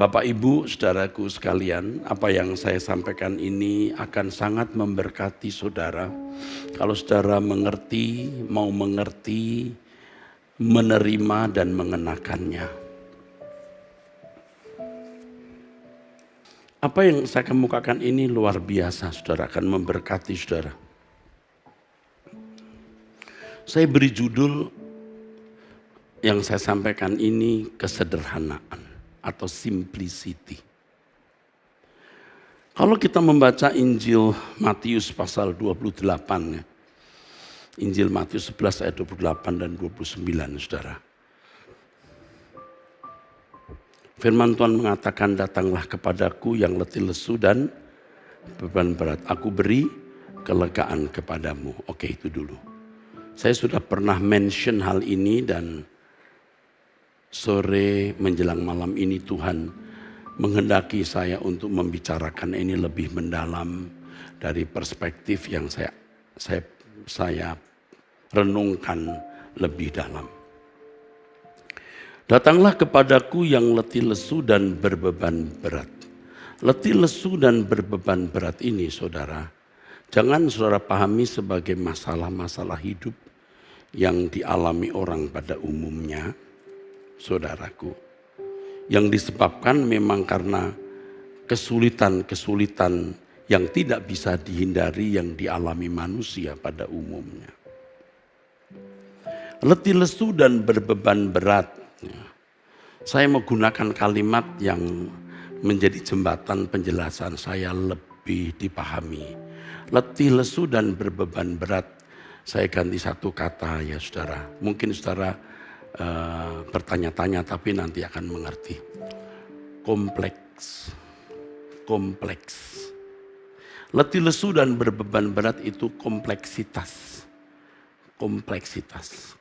Bapak, Ibu, saudaraku sekalian, apa yang saya sampaikan ini akan sangat memberkati saudara. Kalau saudara mengerti, mau mengerti, menerima dan mengenakannya. Apa yang saya kemukakan ini luar biasa, saudara, akan memberkati saudara. Saya beri judul yang saya sampaikan ini kesederhanaan atau simplicity. Kalau kita membaca Injil Matius pasal 28, ya. Injil Matius 11 ayat 28 dan 29, saudara. Firman Tuhan mengatakan, datanglah kepadaku yang letih lesu dan beban berat. Aku beri kelegaan kepadamu. Oke, itu dulu. Saya sudah pernah mention hal ini dan sore menjelang malam ini Tuhan menghendaki saya untuk membicarakan ini lebih mendalam dari perspektif yang saya renungkan lebih dalam. Datanglah kepadaku yang letih lesu dan berbeban berat. Letih lesu dan berbeban berat ini, saudara, jangan saudara pahami sebagai masalah-masalah hidup yang dialami orang pada umumnya, saudaraku. Yang disebabkan memang karena kesulitan-kesulitan yang tidak bisa dihindari yang dialami manusia pada umumnya. Letih lesu dan berbeban berat. Saya menggunakan kalimat yang menjadi jembatan penjelasan saya lebih dipahami. Letih lesu dan berbeban berat. Saya ganti satu kata ya saudara. Mungkin saudara bertanya-tanya tapi nanti akan mengerti. Kompleks. Letih lesu dan berbeban berat itu kompleksitas.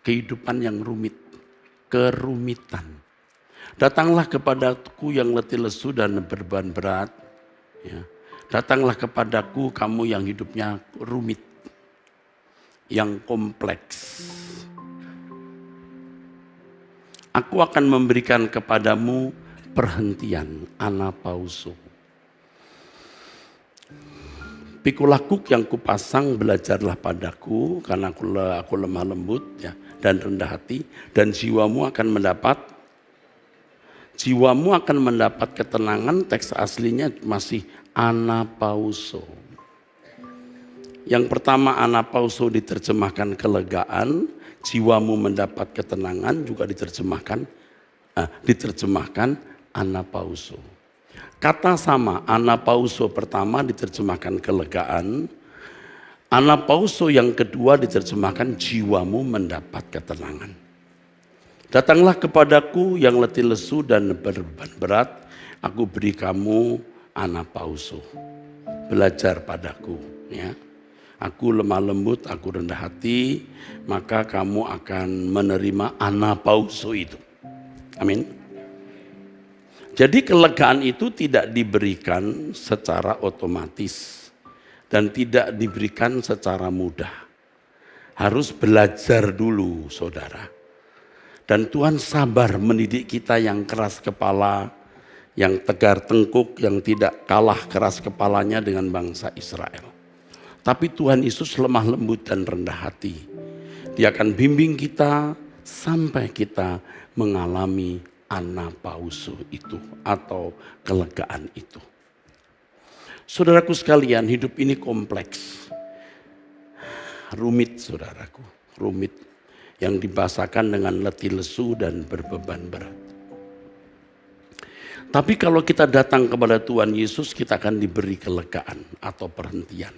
Kehidupan yang rumit, kerumitan. Datanglah kepadaku yang letih lesu dan berbeban berat. Ya. Datanglah kepadaku kamu yang hidupnya rumit, yang kompleks. Aku akan memberikan kepadamu perhentian, anapauso. Pikul lakuk yang kupasang, belajarlah padaku karena aku lemah lembut ya, dan rendah hati, dan jiwamu akan mendapat ketenangan. Teks aslinya masih anapauso. Yang pertama anapauso diterjemahkan kelegaan, jiwamu mendapat ketenangan juga diterjemahkan anapauso. Kata sama, anapauso pertama diterjemahkan kelegaan, anapauso yang kedua diterjemahkan jiwamu mendapat ketenangan. Datanglah kepadaku yang letih lesu dan berbeban berat, aku beri kamu anapauso. Belajar padaku, ya. Aku lemah lembut, aku rendah hati, maka kamu akan menerima anapauso itu. Amin. Jadi kelegaan itu tidak diberikan secara otomatis dan tidak diberikan secara mudah. Harus belajar dulu, saudara. Dan Tuhan sabar mendidik kita yang keras kepala, yang tegar tengkuk, yang tidak kalah keras kepalanya dengan bangsa Israel. Tapi Tuhan Yesus lemah lembut dan rendah hati. Dia akan bimbing kita sampai kita mengalami anapauso itu atau kelegaan itu. Saudaraku sekalian, hidup ini kompleks. Rumit, saudaraku, rumit. Yang dibahasakan dengan letih lesu dan berbeban berat. Tapi kalau kita datang kepada Tuhan Yesus, kita akan diberi kelegaan atau perhentian.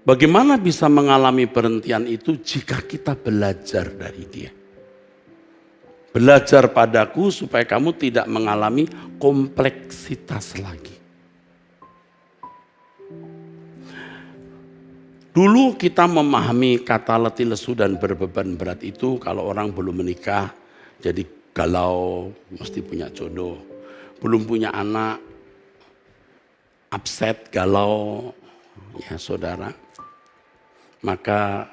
Bagaimana bisa mengalami perhentian itu jika kita belajar dari Dia? Belajar padaku supaya kamu tidak mengalami kompleksitas lagi. Dulu kita memahami kata letih lesu dan berbeban berat itu kalau orang belum menikah, jadi galau, mesti punya jodoh. Belum punya anak, upset, galau, ya saudara. Maka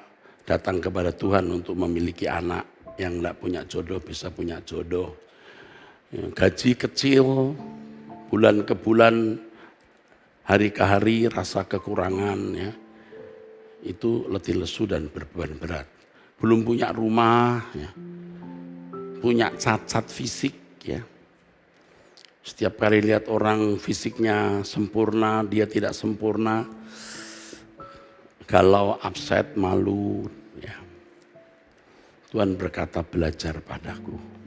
datang kepada Tuhan untuk memiliki anak. Yang tidak punya jodoh bisa punya jodoh. Ya, gaji kecil, bulan ke bulan, hari ke hari rasa kekurangan, ya. Itu letih lesu dan beban berat. Belum punya rumah, ya. Punya cacat fisik, ya. Setiap kali lihat orang fisiknya sempurna, dia tidak sempurna, galau, upset, malu, ya. Tuhan berkata, belajar padaku.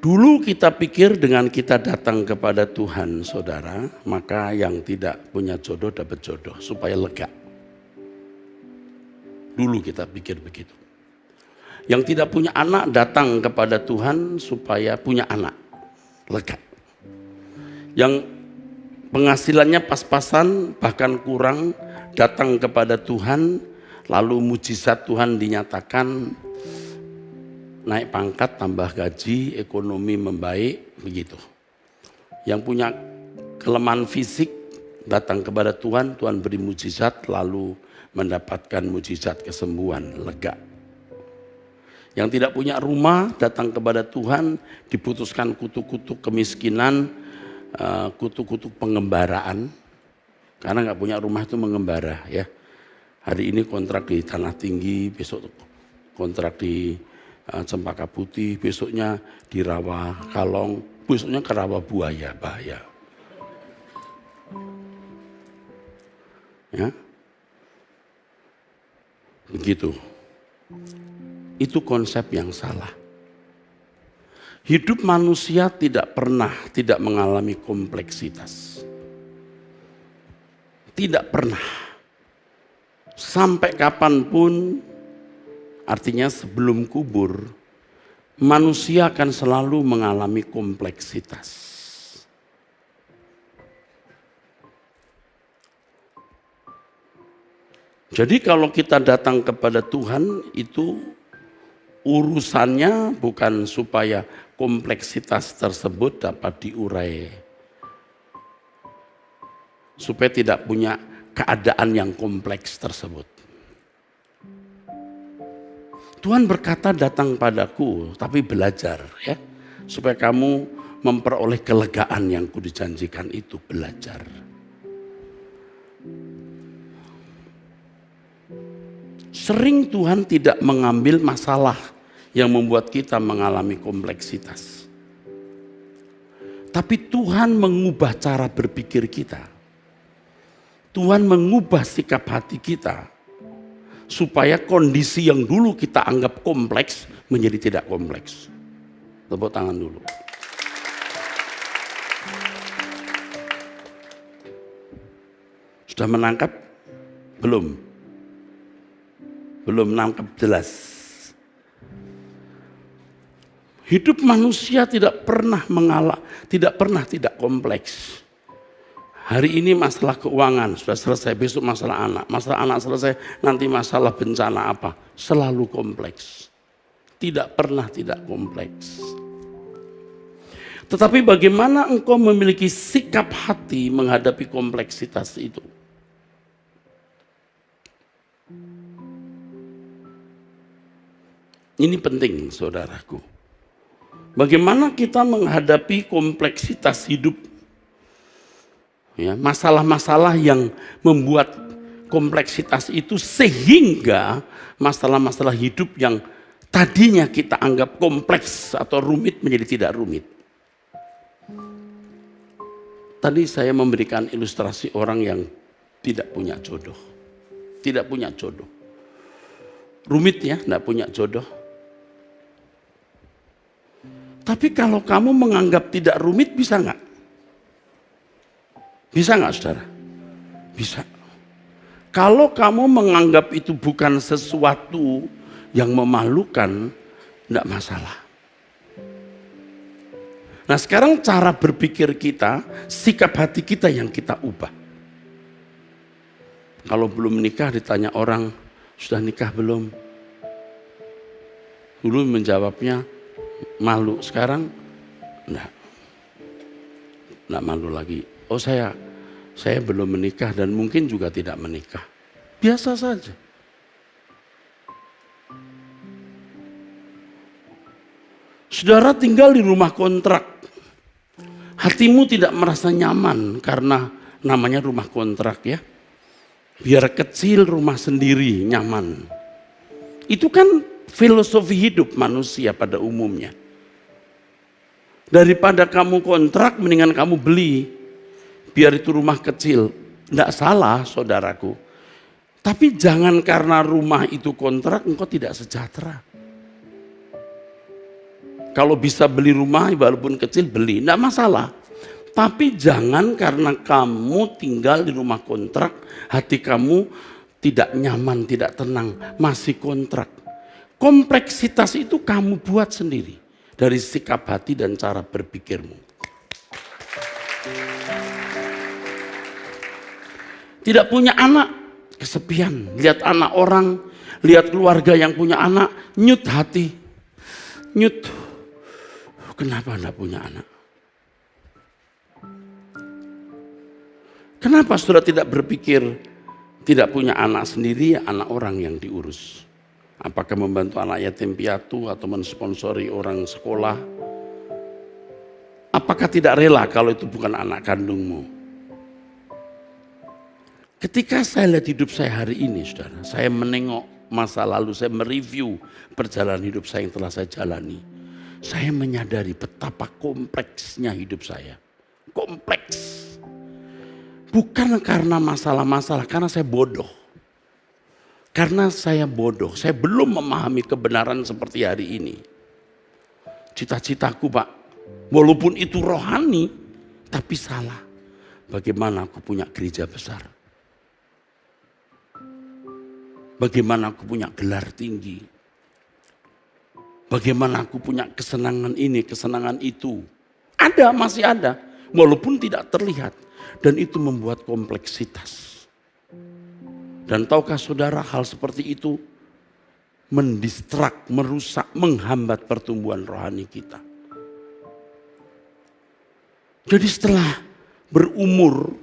Dulu kita pikir dengan kita datang kepada Tuhan, saudara, maka yang tidak punya jodoh dapat jodoh supaya lega. Dulu kita pikir begitu. Yang tidak punya anak datang kepada Tuhan supaya punya anak, lega. Yang penghasilannya pas-pasan bahkan kurang datang kepada Tuhan, lalu mujizat Tuhan dinyatakan, naik pangkat, tambah gaji, ekonomi membaik, begitu. Yang punya kelemahan fisik datang kepada Tuhan, Tuhan beri mujizat, lalu mendapatkan mujizat kesembuhan, lega. Yang tidak punya rumah datang kepada Tuhan, diputuskan kutuk-kutuk kemiskinan, kutuk-kutuk pengembaraan, karena nggak punya rumah itu mengembara, ya. Hari ini kontrak di Tanah Tinggi, besok kontrak di Cempaka Putih, besoknya di Rawa Kalong, besoknya ke Rawa Buaya, bahaya. Ya, begitu. Itu konsep yang salah. Hidup manusia tidak mengalami kompleksitas. Tidak pernah. Sampai kapanpun, artinya sebelum kubur, manusia akan selalu mengalami kompleksitas. Jadi kalau kita datang kepada Tuhan, itu urusannya bukan supaya kompleksitas tersebut dapat diurai, supaya tidak punya keadaan yang kompleks tersebut. Tuhan berkata, datang padaku, tapi belajar, ya, supaya kamu memperoleh kelegaan yang kudijanjikan itu, belajar. Sering Tuhan tidak mengambil masalah yang membuat kita mengalami kompleksitas. Tapi Tuhan mengubah cara berpikir kita. Tuhan mengubah sikap hati kita. Supaya kondisi yang dulu kita anggap kompleks menjadi tidak kompleks. Tepuk tangan dulu. Sudah menangkap? Belum? Belum nangkep jelas. Hidup manusia tidak pernah tidak kompleks. Hari ini masalah keuangan sudah selesai, besok masalah anak selesai, nanti masalah bencana apa, selalu kompleks. Tidak pernah tidak kompleks. Tetapi bagaimana engkau memiliki sikap hati menghadapi kompleksitas itu? Ini penting, saudaraku. Bagaimana kita menghadapi kompleksitas hidup? Ya, masalah-masalah yang membuat kompleksitas itu sehingga masalah-masalah hidup yang tadinya kita anggap kompleks atau rumit menjadi tidak rumit. Tadi saya memberikan ilustrasi orang yang tidak punya jodoh. Tidak punya jodoh. Rumit ya, tidak punya jodoh. Tapi kalau kamu menganggap tidak rumit, bisa nggak? Bisa nggak, saudara? Bisa. Kalau kamu menganggap itu bukan sesuatu yang memalukan, tidak masalah. Nah sekarang cara berpikir kita, sikap hati kita yang kita ubah. Kalau belum menikah ditanya orang, sudah nikah belum? Dulu menjawabnya malu, sekarang enggak malu lagi. Oh saya belum menikah dan mungkin juga tidak menikah. Biasa saja. Saudara tinggal di rumah kontrak. Hatimu tidak merasa nyaman karena namanya rumah kontrak ya. Biar kecil rumah sendiri nyaman. Itu kan filosofi hidup manusia pada umumnya. Daripada kamu kontrak mendingan kamu beli. Biar itu rumah kecil. Tidak salah saudaraku. Tapi jangan karena rumah itu kontrak engkau tidak sejahtera. Kalau bisa beli rumah walaupun kecil beli, tidak masalah. Tapi jangan karena kamu tinggal di rumah kontrak, hati kamu tidak nyaman, tidak tenang, masih kontrak. Kompleksitas itu kamu buat sendiri dari sikap hati dan cara berpikirmu. Tidak punya anak, kesepian. Lihat anak orang, lihat keluarga yang punya anak, nyut hati. Nyut. Kenapa enggak punya anak? Kenapa saudara tidak berpikir tidak punya anak sendiri, anak orang yang diurus? Apakah membantu anak yatim piatu atau mensponsori orang sekolah? Apakah tidak rela kalau itu bukan anak kandungmu? Ketika saya lihat hidup saya hari ini, saudara, saya menengok masa lalu, saya mereview perjalanan hidup saya yang telah saya jalani. Saya menyadari betapa kompleksnya hidup saya. Kompleks. Bukan karena masalah-masalah, karena saya bodoh. Karena saya bodoh, saya belum memahami kebenaran seperti hari ini. Cita-citaku Pak, walaupun itu rohani, tapi salah. Bagaimana aku punya gereja besar? Bagaimana aku punya gelar tinggi? Bagaimana aku punya kesenangan ini, kesenangan itu. Ada, masih ada. Walaupun tidak terlihat. Dan itu membuat kompleksitas. Dan tahukah saudara hal seperti itu mendistrak, merusak, menghambat pertumbuhan rohani kita. Jadi setelah berumur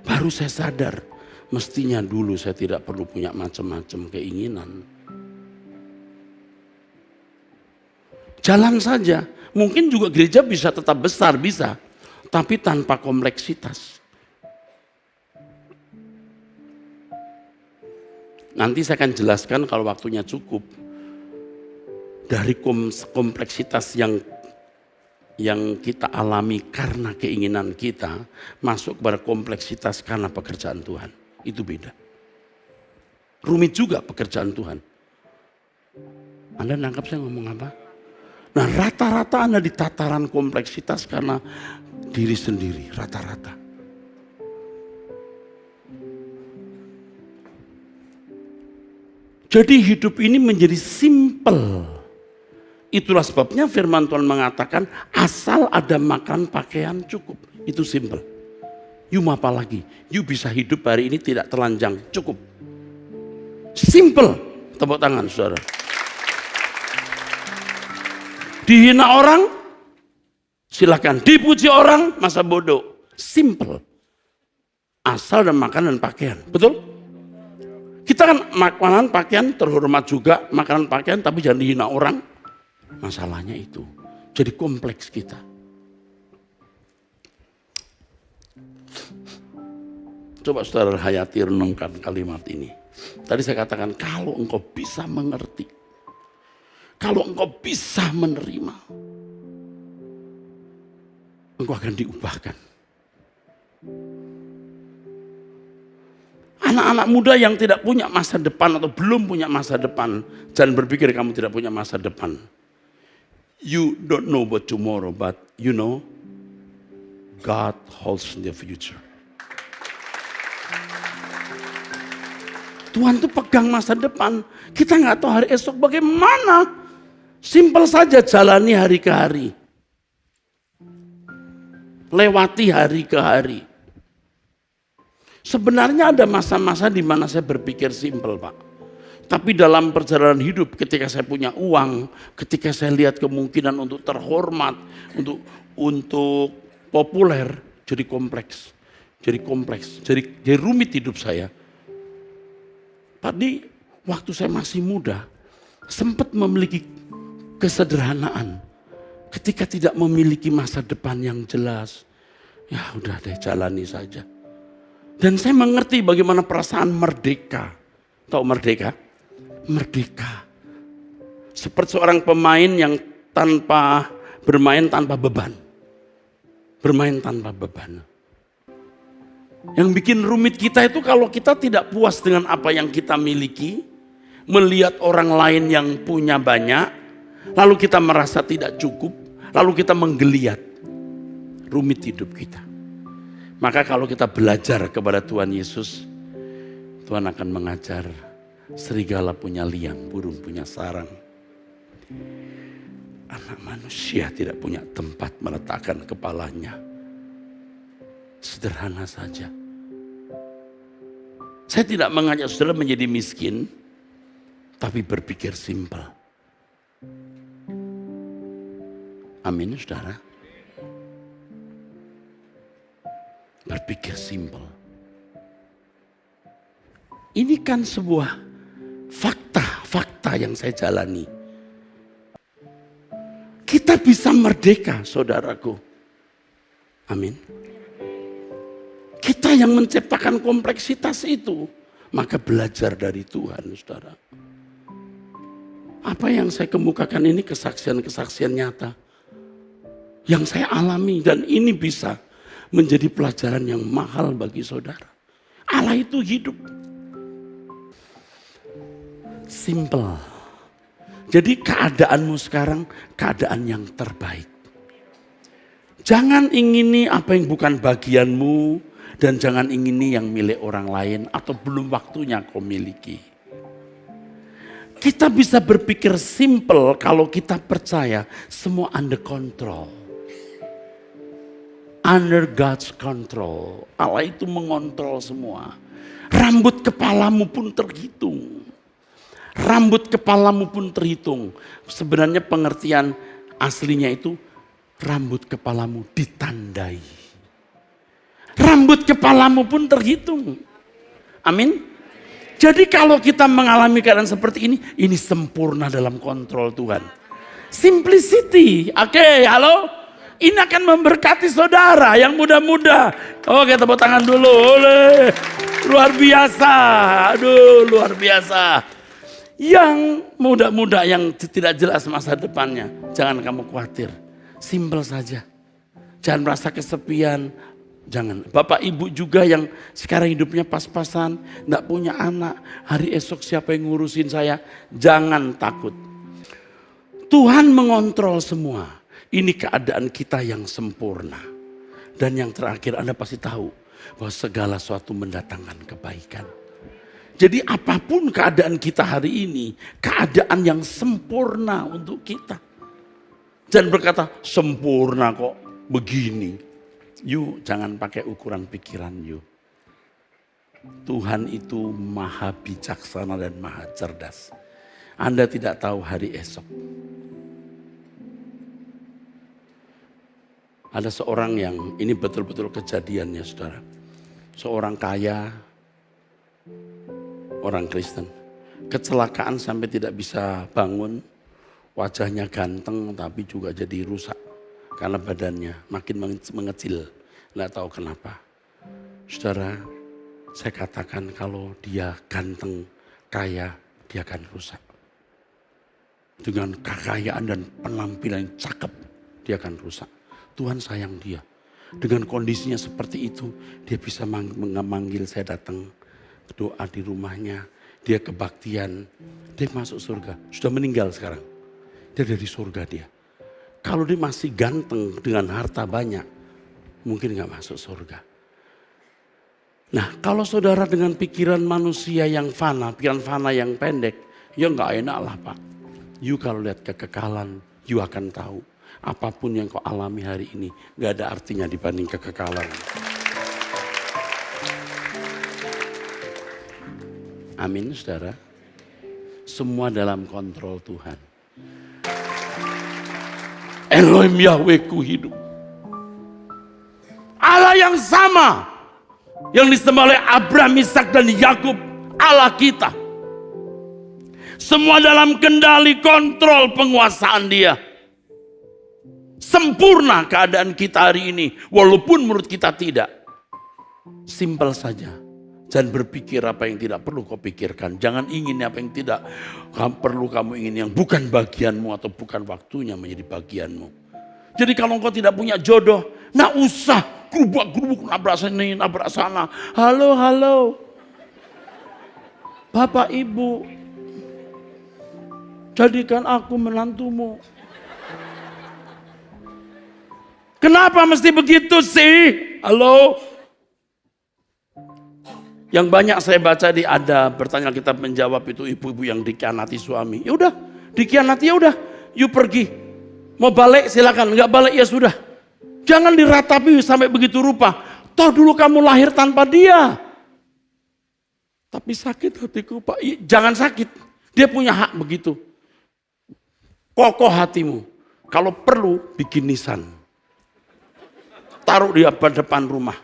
baru saya sadar. Mestinya dulu saya tidak perlu punya macam-macam keinginan. Jalan saja, mungkin juga gereja bisa tetap besar, bisa. Tapi tanpa kompleksitas. Nanti saya akan jelaskan kalau waktunya cukup. Dari kompleksitas yang kita alami karena keinginan kita, masuk kepada kompleksitas karena pekerjaan Tuhan. Itu beda. Rumit juga pekerjaan Tuhan. Anda nangkap saya ngomong apa? Nah rata-rata Anda di tataran kompleksitas karena diri sendiri, rata-rata. Jadi hidup ini menjadi simple. Itulah sebabnya firman Tuhan mengatakan asal ada makan pakaian cukup. Itu simple. You mau apa lagi? You bisa hidup hari ini tidak telanjang, cukup. Simple. Tepuk tangan saudara. Dihina orang, silakan. Dipuji orang, masa bodoh. Simple. Asal dan makan dan pakaian. Betul? Kita kan makanan, pakaian terhormat juga. Makanan, pakaian tapi jangan dihina orang. Masalahnya itu. Jadi kompleks kita. Coba saudara hayati renungkan kalimat ini. Tadi saya katakan kalau engkau bisa mengerti. Kalau engkau bisa menerima, engkau akan diubahkan. Anak-anak muda yang tidak punya masa depan atau belum punya masa depan, jangan berpikir kamu tidak punya masa depan. You don't know about tomorrow, but you know God holds the future. Tuhan tuh pegang masa depan. Kita nggak tahu hari esok bagaimana. Simpel saja jalani hari ke hari. Lewati hari ke hari. Sebenarnya ada masa-masa di mana saya berpikir simpel Pak. Tapi dalam perjalanan hidup ketika saya punya uang, ketika saya lihat kemungkinan untuk terhormat, untuk populer, jadi kompleks. Jadi rumit hidup saya. Tadi waktu saya masih muda, sempat memiliki kesederhanaan. Ketika tidak memiliki masa depan yang jelas, ya udah deh jalani saja. Dan saya mengerti bagaimana perasaan merdeka. Tahu merdeka? Merdeka. Seperti seorang pemain yang bermain tanpa beban. Bermain tanpa beban. Yang bikin rumit kita itu kalau kita tidak puas dengan apa yang kita miliki, melihat orang lain yang punya banyak, lalu kita merasa tidak cukup, lalu kita menggeliat. Rumit hidup kita. Maka kalau kita belajar kepada Tuhan Yesus, Tuhan akan mengajar serigala punya liang, burung punya sarang. Anak manusia tidak punya tempat meletakkan kepalanya. Sederhana saja. Saya tidak mengajak saudara menjadi miskin, tapi berpikir simpel. Amin, saudara. Berpikir simpel. Ini kan sebuah fakta yang saya jalani. Kita bisa merdeka, saudaraku. Amin. Kita yang menciptakan kompleksitas itu, maka belajar dari Tuhan, saudara. Apa yang saya kemukakan ini kesaksian-kesaksian nyata yang saya alami, dan ini bisa menjadi pelajaran yang mahal bagi saudara. Allah itu hidup. Simple. Jadi keadaanmu sekarang keadaan yang terbaik. Jangan ingini apa yang bukan bagianmu, dan jangan ingini yang milik orang lain atau belum waktunya kau miliki. Kita bisa berpikir simple kalau kita percaya semua under control. Under God's control. Allah itu mengontrol semua. Rambut kepalamu pun terhitung. Rambut kepalamu pun terhitung. Sebenarnya pengertian aslinya itu rambut kepalamu ditandai. Rambut kepalamu pun terhitung. Amin. Jadi kalau kita mengalami keadaan seperti ini sempurna dalam kontrol Tuhan. Simplicity. Oke, halo. Ini akan memberkati saudara yang muda-muda. Oke, tepuk tangan dulu. Oleh. Luar biasa. Aduh, luar biasa. Yang muda-muda yang tidak jelas masa depannya, jangan kamu khawatir. Simpel saja. Jangan merasa kesepian. Jangan. Bapak ibu juga yang sekarang hidupnya pas-pasan, enggak punya anak, hari esok siapa yang ngurusin saya? Jangan takut. Tuhan mengontrol semua. Ini keadaan kita yang sempurna. Dan yang terakhir, Anda pasti tahu bahwa segala sesuatu mendatangkan kebaikan. Jadi apapun keadaan kita hari ini, keadaan yang sempurna untuk kita. Jangan berkata sempurna kok begini. You jangan pakai ukuran pikiran you. Tuhan itu maha bijaksana dan maha cerdas. Anda tidak tahu hari esok. Ada seorang yang ini betul-betul kejadiannya, saudara. Seorang kaya, orang Kristen. Kecelakaan sampai tidak bisa bangun. Wajahnya ganteng tapi juga jadi rusak. Karena badannya makin mengecil. Nggak tahu kenapa. Saudara, saya katakan kalau dia ganteng, kaya, dia akan rusak. Dengan kekayaan dan penampilan yang cakep, dia akan rusak. Tuhan sayang dia. Dengan kondisinya seperti itu, dia bisa memanggil saya datang doa di rumahnya. Dia kebaktian, dia masuk surga. Sudah meninggal sekarang. Dia dari surga dia. Kalau dia masih ganteng dengan harta banyak, mungkin gak masuk surga. Nah, kalau saudara dengan pikiran manusia yang fana, pikiran fana yang pendek, ya gak enak lah Pak. You kalau lihat kekekalan, you akan tahu. Apapun yang kau alami hari ini, gak ada artinya dibanding kekekalan. Amin, saudara. Semua dalam kontrol Tuhan. Elohim Yahwehku hidup. Allah yang sama yang disembah oleh Abraham, Ishak dan Yakub, Allah kita. Semua dalam kendali kontrol penguasaan Dia. Sempurna keadaan kita hari ini, walaupun menurut kita tidak. Simpel saja. Jangan berpikir apa yang tidak perlu kau pikirkan. Jangan ingin apa yang tidak perlu kamu ingin, yang bukan bagianmu atau bukan waktunya menjadi bagianmu. Jadi kalau engkau tidak punya jodoh, nggak usah gerubuk-gerubuk, nabrak sini, nabrak sana. Halo, halo. Bapak Ibu, jadikan aku menantumu. Kenapa mesti begitu sih? Halo? Yang banyak saya baca di ada pertanyaan kita menjawab itu ibu-ibu yang dikhianati suami. Ya udah, dikhianati ya udah, yuk pergi. Mau balik silakan, nggak balik ya sudah. Jangan diratapi sampai begitu rupa. Toh dulu kamu lahir tanpa dia. Tapi sakit hatiku Pak. Jangan sakit. Dia punya hak begitu. Kokoh hatimu. Kalau perlu bikin nisan. Taruh di depan rumah.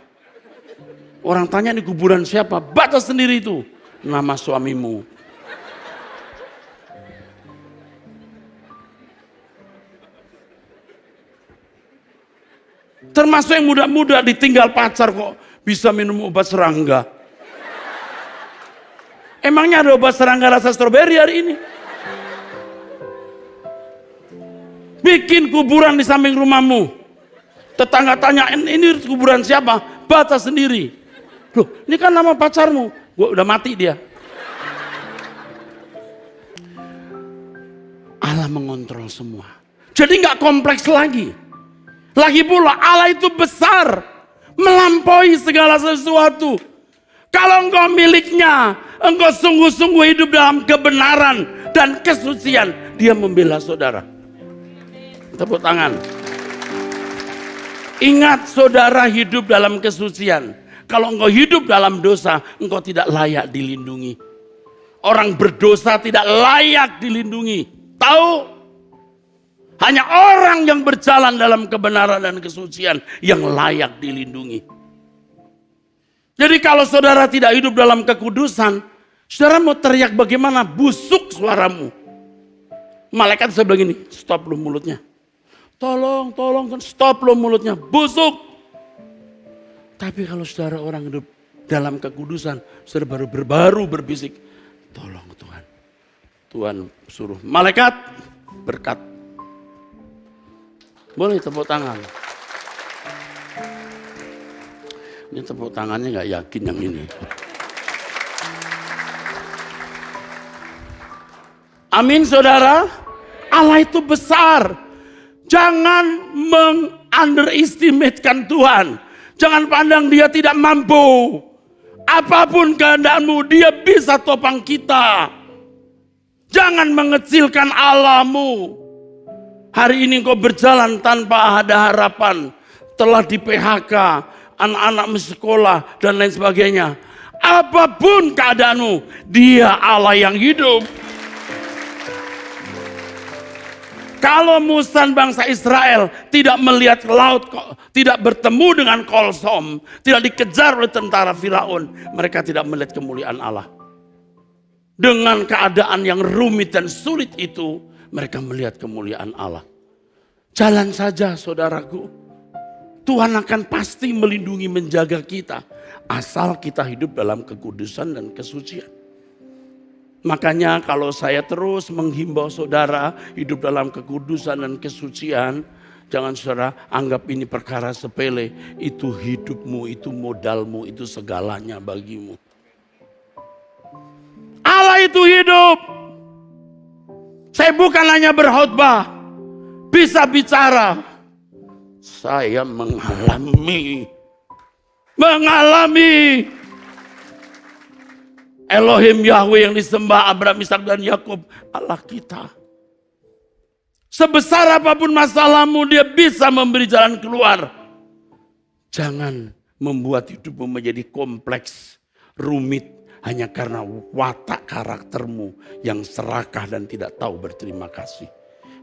Orang tanya di kuburan siapa? Baca sendiri itu. Nama suamimu. Termasuk yang muda-muda ditinggal pacar kok bisa minum obat serangga. Emangnya ada obat serangga rasa stroberi hari ini? Bikin kuburan di samping rumahmu. Tetangga tanya, ini kuburan siapa? Baca sendiri. Loh, ini kan nama pacarmu. Gua udah mati dia. Allah mengontrol semua. Jadi nggak kompleks lagi. Lagi pula Allah itu besar. Melampaui segala sesuatu. Kalau engkau miliknya, engkau sungguh-sungguh hidup dalam kebenaran dan kesucian. Dia membela saudara. Tepuk tangan. Ingat saudara hidup dalam kesucian. Kalau engkau hidup dalam dosa, engkau tidak layak dilindungi. Orang berdosa tidak layak dilindungi. Tahu? Hanya orang yang berjalan dalam kebenaran dan kesucian yang layak dilindungi. Jadi kalau saudara tidak hidup dalam kekudusan, saudara mau teriak bagaimana? Busuk suaramu. Malaikat saya bilang gini, stop lu mulutnya. Tolong, stop lu mulutnya. Busuk. Tapi kalau saudara orang hidup dalam kekudusan, saudara baru berbisik, tolong Tuhan. Tuhan suruh malaikat berkat. Boleh tepuk tangan. Ini tepuk tangannya gak yakin yang ini. Amin saudara. Allah itu besar. Jangan meng-underestimatekan Tuhan. Jangan pandang dia tidak mampu. Apapun keadaanmu, dia bisa topang kita. Jangan mengecilkan Allahmu. Hari ini kau berjalan tanpa ada harapan. Telah di PHK, anak-anak sekolah dan lain sebagainya. Apapun keadaanmu, dia Allah yang hidup. Kalau Musa bangsa Israel tidak melihat laut, tidak bertemu dengan Kolsom, tidak dikejar oleh tentara Firaun, mereka tidak melihat kemuliaan Allah. Dengan keadaan yang rumit dan sulit itu, mereka melihat kemuliaan Allah. Jalan saja saudaraku, Tuhan akan pasti melindungi menjaga kita, asal kita hidup dalam kekudusan dan kesucian. Makanya kalau saya terus menghimbau saudara hidup dalam kekudusan dan kesucian, jangan saudara anggap ini perkara sepele. Itu hidupmu, itu modalmu, itu segalanya bagimu. Allah itu hidup. Saya bukan hanya berkhotbah, bisa bicara. Saya mengalami Elohim Yahweh yang disembah Abraham, Ishak dan Yakub, Allah kita. Sebesar apapun masalahmu, dia bisa memberi jalan keluar. Jangan membuat hidupmu menjadi kompleks, rumit, hanya karena watak karaktermu yang serakah dan tidak tahu berterima kasih.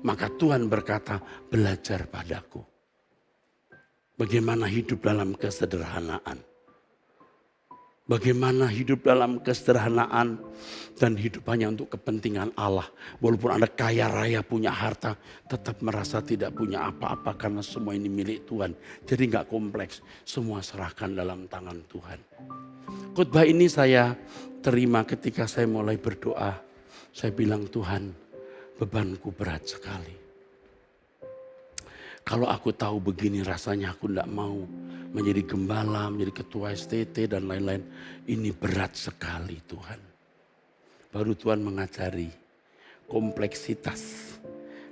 Maka Tuhan berkata, belajar padaku. Bagaimana hidup dalam kesederhanaan. Bagaimana hidup dalam kesederhanaan dan hidup hanya untuk kepentingan Allah. Walaupun Anda kaya raya punya harta, tetap merasa tidak punya apa-apa karena semua ini milik Tuhan. Jadi gak kompleks, semua serahkan dalam tangan Tuhan. Khotbah ini saya terima ketika saya mulai berdoa. Saya bilang, Tuhan, bebanku berat sekali. Kalau aku tahu begini rasanya aku tidak mau menjadi gembala, menjadi ketua STT dan lain-lain. Ini berat sekali Tuhan. Baru Tuhan mengajari kompleksitas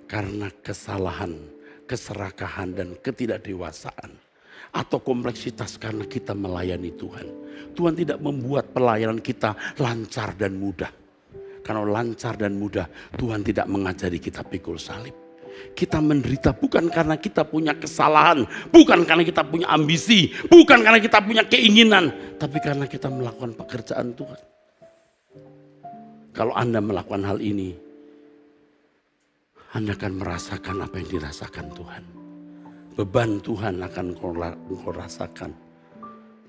karena kesalahan, keserakahan dan ketidakdewasaan. Atau kompleksitas karena kita melayani Tuhan. Tuhan tidak membuat pelayanan kita lancar dan mudah. Kalau lancar dan mudah, Tuhan tidak mengajari kita pikul salib. Kita menderita bukan karena kita punya kesalahan, bukan karena kita punya ambisi, bukan karena kita punya keinginan, tapi karena kita melakukan pekerjaan Tuhan. Kalau Anda melakukan hal ini, Anda akan merasakan apa yang dirasakan Tuhan. Beban Tuhan akan engkau rasakan.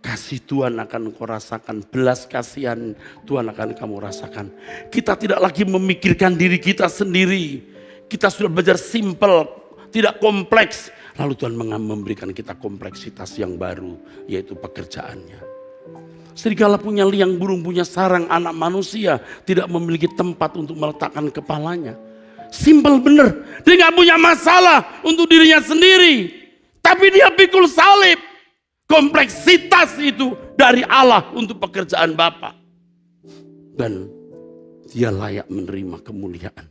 Kasih Tuhan akan engkau rasakan. Belas kasihan Tuhan akan kamu rasakan. Kita tidak lagi memikirkan diri kita sendiri. Kita sudah belajar simple, tidak kompleks. Lalu Tuhan memberikan kita kompleksitas yang baru, yaitu pekerjaannya. Serigala punya liang, burung punya sarang, anak manusia tidak memiliki tempat untuk meletakkan kepalanya. Simple bener, dia gak punya masalah untuk dirinya sendiri. Tapi dia pikul salib. Kompleksitas itu dari Allah untuk pekerjaan Bapa. Dan dia layak menerima kemuliaan.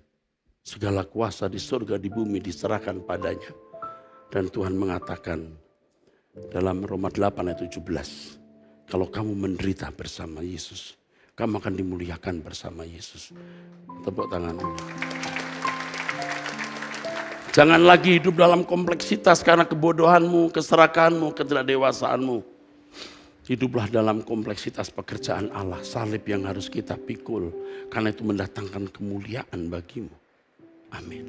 Segala kuasa di surga di bumi diserahkan padanya. Dan Tuhan mengatakan dalam Roma 8 ayat 17. Kalau kamu menderita bersama Yesus, kamu akan dimuliakan bersama Yesus. Tepuk tangan. Jangan lagi hidup dalam kompleksitas karena kebodohanmu, keserakahanmu, ketidakdewasaanmu. Hiduplah dalam kompleksitas pekerjaan Allah. Salib yang harus kita pikul. Karena itu mendatangkan kemuliaan bagimu. Amin.